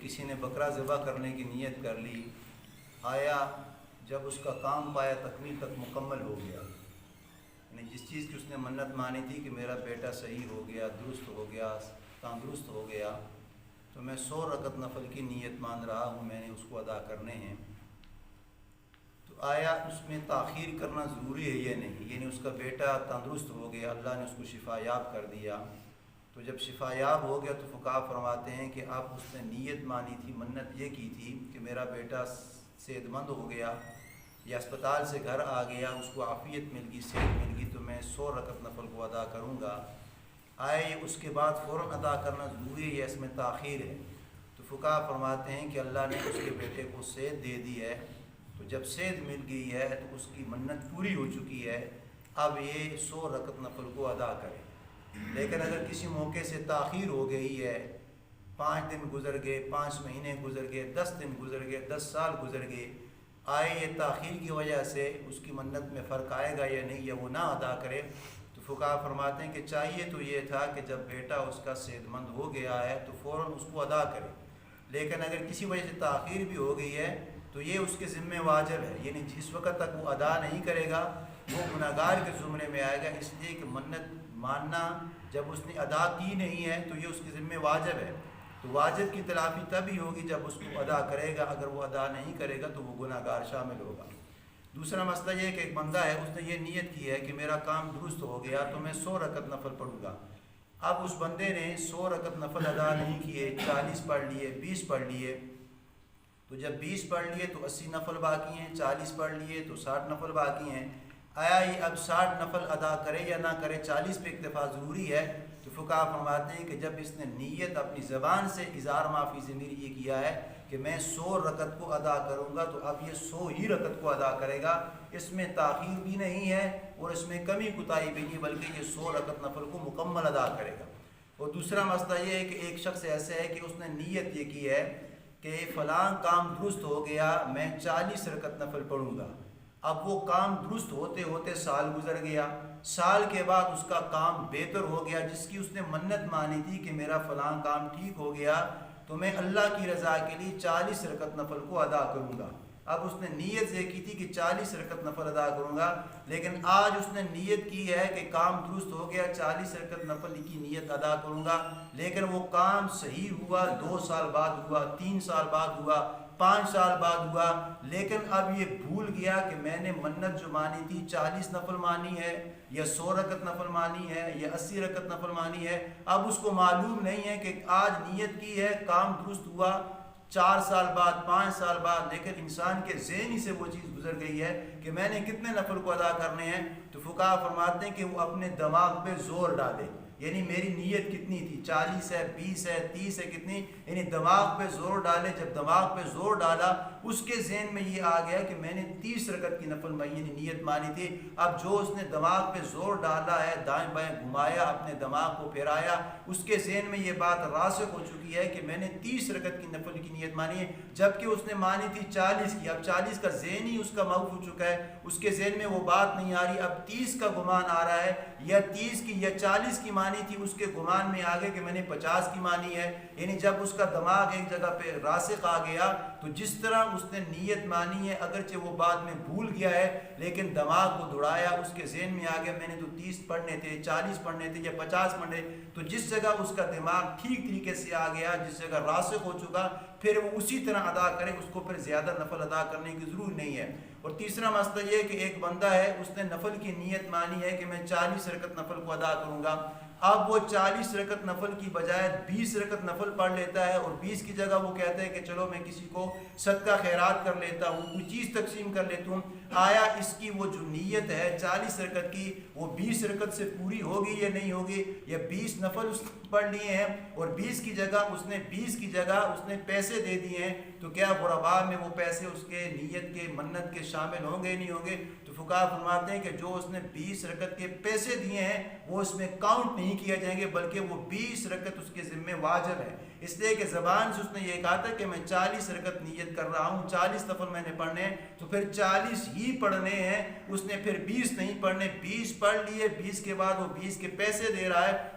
کسی نے بکرا ذبح کرنے کی نیت کر لی، آیا جب اس کا کام پایا تکمیل تک مکمل ہو گیا، یعنی جس چیز کی اس نے منت مانی تھی کہ میرا بیٹا صحیح ہو گیا، درست ہو گیا، تندرست ہو گیا، تو میں 100 رکعت نفل کی نیت مان رہا ہوں، میں نے اس کو ادا کرنے ہیں، تو آیا اس میں تاخیر کرنا ضروری ہے یا نہیں؟ یعنی اس کا بیٹا تندرست ہو گیا، اللہ نے اس کو شفا یاب کر دیا، تو جب شفا یاب ہو گیا تو فقہا فرماتے ہیں کہ اب اس نے نیت مانی تھی، منت یہ کی تھی کہ میرا بیٹا صحت مند ہو گیا یا اسپتال سے گھر آ گیا، اس کو عافیت مل گئی، صحت مل گئی، تو میں 100 رکعت نفل کو ادا کروں گا۔ آئے یہ اس کے بعد فوراً ادا کرنا ضروری ہے یا اس میں تاخیر ہے؟ تو فقہا فرماتے ہیں کہ اللہ نے اس کے بیٹے کو صحت دے دی ہے، تو جب صحت مل گئی ہے تو اس کی منت پوری ہو چکی ہے، اب یہ 100 رکعت نفل کو ادا کرے۔ لیکن اگر کسی موقع سے تاخیر ہو گئی ہے، 5 دن گزر گئے، 5 مہینے گزر گئے، 10 دن گزر گئے، 10 سال گزر گئے، آئے یہ تاخیر کی وجہ سے اس کی منت میں فرق آئے گا یا نہیں، یا وہ نہ ادا کرے؟ تو فقہا فرماتے ہیں کہ چاہیے تو یہ تھا کہ جب بیٹا اس کا صحت مند ہو گیا ہے تو فوراً اس کو ادا کرے، لیکن اگر کسی وجہ سے تاخیر بھی ہو گئی ہے تو یہ اس کے ذمہ واجب ہے، یعنی جس وقت تک وہ ادا نہیں کرے گا وہ گناہگار کے زمرے میں آئے گا، اس لیے کہ منت ماننا جب اس نے ادا کی نہیں ہے تو یہ اس کے ذمہ واجب ہے، تو واجب کی تلافی تبھی ہوگی جب اس کو ادا کرے گا، اگر وہ ادا نہیں کرے گا تو وہ گناہگار شامل ہوگا۔ دوسرا مسئلہ یہ کہ ایک بندہ ہے، اس نے یہ نیت کی ہے کہ میرا کام درست ہو گیا تو میں 100 رکعت نفل پڑھوں گا، اب اس بندے نے 100 رکعت نفل ادا نہیں کیے، 40 پڑھ لیے، 20 پڑھ لیے، تو جب 20 پڑھ لیے تو 80 نفل باقی ہیں، 40 پڑھ لیے تو 60 نفل باقی ہیں، آیا یہ اب 60 نفل ادا کرے یا نہ کرے؟ 40 پہ اکتفا ضروری ہے؟ تو فقہا فرماتے ہیں کہ جب اس نے نیت اپنی زبان سے اظہار معافی ضمیر یہ کیا ہے کہ میں 100 رکعت کو ادا کروں گا، تو اب یہ 100 ہی رکعت کو ادا کرے گا، اس میں تاخیر بھی نہیں ہے اور اس میں کمی کوتاہی بھی نہیں، بلکہ یہ 100 رکعت نفل کو مکمل ادا کرے گا۔ اور دوسرا مسئلہ یہ ہے کہ ایک شخص ایسا ہے کہ اس نے نیت یہ کی ہے کہ فلاں کام درست ہو گیا، میں 40 رکعت نفل پڑھوں گا، اب وہ کام درست ہوتے ہوتے سال گزر گیا، سال کے بعد اس کا کام بہتر ہو گیا، جس کی اس نے منت مانی تھی کہ میرا فلاں کام ٹھیک ہو گیا تو میں اللہ کی رضا کے لیے 40 رکعت نفل کو ادا کروں گا۔ اب اس نے نیت یہ کی تھی کہ 40 رکعت نفل ادا کروں گا، لیکن آج اس نے نیت کی ہے کہ کام درست ہو گیا، 40 رکعت نفل کی نیت ادا کروں گا، لیکن وہ کام صحیح ہوا 2 سال بعد ہوا، 3 سال بعد ہوا، 5 سال بعد ہوا، لیکن اب یہ بھول گیا کہ میں نے منت جو مانی تھی 40 نفل مانی ہے یا 100 رکعت نفل مانی ہے یا 80 رکعت نفل مانی ہے، اب اس کو معلوم نہیں ہے کہ آج نیت کی ہے، کام درست ہوا 4 سال بعد، 5 سال بعد، لیکن انسان کے ذہن سے وہ چیز گزر گئی ہے کہ میں نے کتنے نفل کو ادا کرنے ہیں۔ تو فقہا فرماتے ہیں کہ وہ اپنے دماغ پہ زور ڈالے، یعنی میری نیت کتنی تھی، 40 ہے، 20 ہے، 30 ہے، کتنی، یعنی دماغ پہ زور ڈالے، جب دماغ پہ زور ڈالا اس کے ذہن میں یہ آ گیا کہ میں نے 30 رکعت کی نفل یعنی نیت مانی تھی، اب جو اس نے دماغ پہ زور ڈالا ہے، دائیں بائیں گھمایا، اپنے دماغ کو پھیرایا، اس کے ذہن میں یہ بات راسخ ہو چکی ہے کہ میں نے 30 رکعت کی نفل کی نیت مانی ہے، جبکہ اس نے مانی تھی 40 کی، اب 40 کا ذہن ہی اس کا موقوف ہو چکا ہے، اس کے ذہن میں وہ بات نہیں آ رہی، اب 30 کا گمان آ رہا ہے، یا 30 کی یا 40 کی مانی تھی، اس کے گمان میں آگے کہ میں نے 50 کی مانی ہے، یعنی جب اس کا دماغ ایک جگہ پہ راسخ آ گیا تو جس طرح اس نے نیت مانی ہے، اگرچہ وہ بعد میں بھول گیا ہے لیکن دماغ کو دوڑایا، اس کے ذہن میں آ گیا میں نے تو 30 پڑھنے تھے، 40 پڑھنے تھے یا 50 پڑھنے، تو جس جگہ اس کا دماغ ٹھیک طریقے سے آ گیا، جس جگہ راسخ ہو چکا، پھر وہ اسی طرح ادا کرے، اس کو پھر زیادہ نفل ادا کرنے کی ضرورت نہیں ہے۔ اور تیسرا مسئلہ یہ کہ ایک بندہ ہے، اس نے نفل کی نیت مانی ہے کہ میں 40 رکعت نفل کو ادا کروں گا، اب وہ 40 رکعت نفل کی بجائے 20 رکعت نفل پڑھ لیتا ہے، اور 20 کی جگہ وہ کہتا ہے کہ چلو میں کسی کو صدقہ خیرات کر لیتا ہوں، کوئی چیز تقسیم کر لیتا ہوں، آیا اس کی وہ جو نیت ہے 40 رکعت کی وہ 20 رکعت سے پوری ہوگی یا نہیں ہوگی، یا 20 نفل اس پڑھ لیے ہیں اور 20 کی جگہ اس نے پیسے دے دیے ہیں، تو کیا غرباء میں وہ پیسے اس کے نیت کے منت کے شامل ہوں گے نہیں ہوں گے؟ تو فقہا فرماتے ہیں کہ جو اس نے 20 رکعت کے پیسے دیے ہیں وہ اس میں کاؤنٹ نہیں کیا جائیں گے، بلکہ وہ 20 رکعت اس کے ذمہ واجب ہے، اس لیے کہ زبان سے اس نے یہ کہا تھا کہ میں 40 رکعت نیت کر رہا ہوں، 40 نفل میں نے پڑھنے ہیں، تو پھر 40 ہی پڑھنے ہیں، اس نے پھر 20 نہیں پڑھنے، 20 پڑھ لیے، 20 کے بعد وہ 20 کے پیسے دے رہا ہے،